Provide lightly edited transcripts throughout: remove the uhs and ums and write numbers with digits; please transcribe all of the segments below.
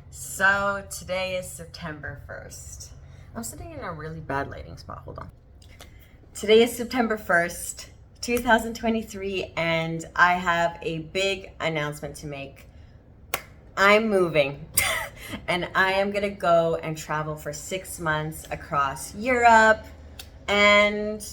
So today is September 1st. I'm sitting in a really bad lighting spot. Hold on. Today is September 1st, 2023, and I have a big announcement to make. I'm moving. And I am going to go and travel for 6 months across Europe and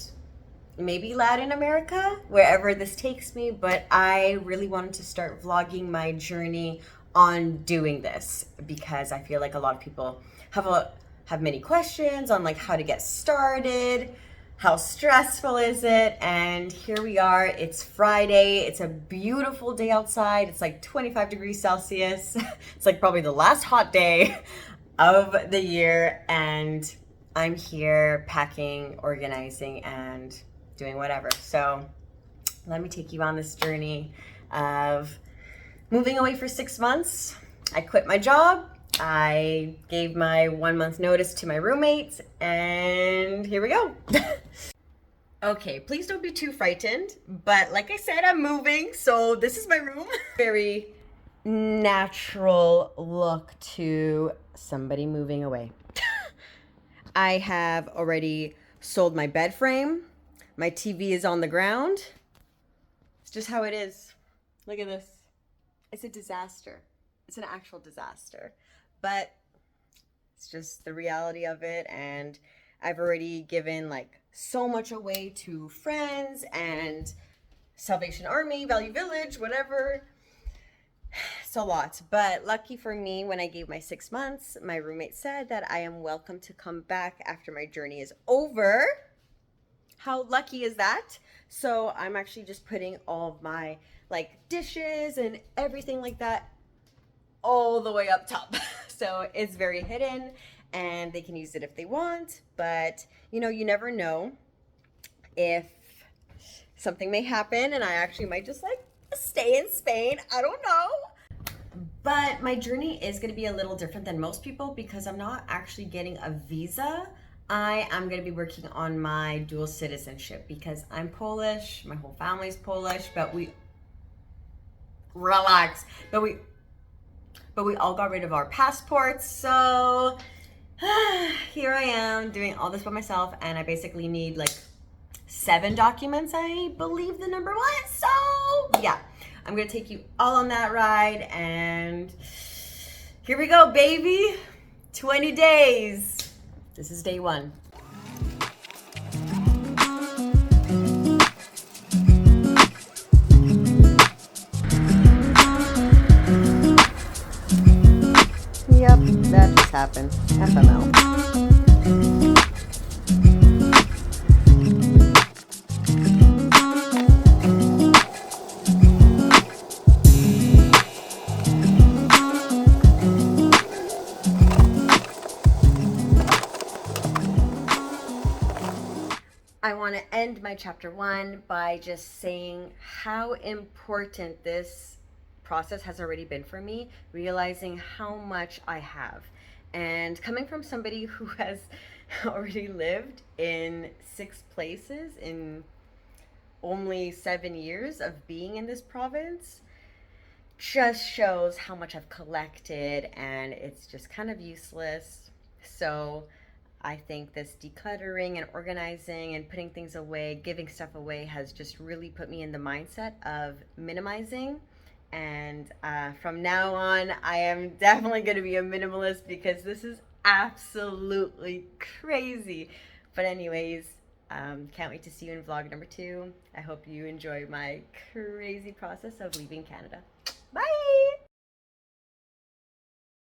maybe Latin America, wherever this takes me. But I really wanted to start vlogging my journey on doing this because I feel like a lot of people have many questions on like how to get started, how stressful is it, and here we are. It's Friday. It's a beautiful day outside. It's like 25 degrees Celsius. It's like probably the last hot day of the year, and I'm here packing, organizing, and doing whatever. So let me take you on this journey of moving away for 6 months. I quit my job. I gave my 1 month notice to my roommates, and here we go. Okay, please don't be too frightened, but like I said, I'm moving, so this is my room. Very natural look to somebody moving away. I have already sold my bed frame. My TV is on the ground. It's just how it is. Look at this. It's a disaster. It's an actual disaster. But it's just the reality of it. And I've already given like so much away to friends and Salvation Army, Value Village, whatever. It's a lot. But lucky for me, when I gave my 6 months, my roommate said that I am welcome to come back after my journey is over. How lucky is that? So I'm actually just putting all of my like dishes and everything like that all the way up top. So it's very hidden and they can use it if they want, but you know, you never know if something may happen and I actually might just like stay in Spain. I don't know. But my journey is going to be a little different than most people because I'm not actually getting a visa. I am going to be working on my dual citizenship because I'm Polish, my whole family's Polish, but we all got rid of our passports. So here I am doing all this by myself, and I basically need like 7 documents, I believe the number was. So yeah, I'm gonna take you all on that ride, and here we go, baby. 20 days. This is day 1. Yep, that just happened. FML. I want to end my chapter 1 by just saying how important this process has already been for me, realizing how much I have. And coming from somebody who has already lived in 6 places in only 7 years of being in this province, just shows how much I've collected, and it's just kind of useless. So I think this decluttering and organizing and putting things away, giving stuff away, has just really put me in the mindset of minimizing. And from now on, I am definitely going to be a minimalist because this is absolutely crazy. But anyways, can't wait to see you in vlog number 2. I hope you enjoy my crazy process of leaving Canada.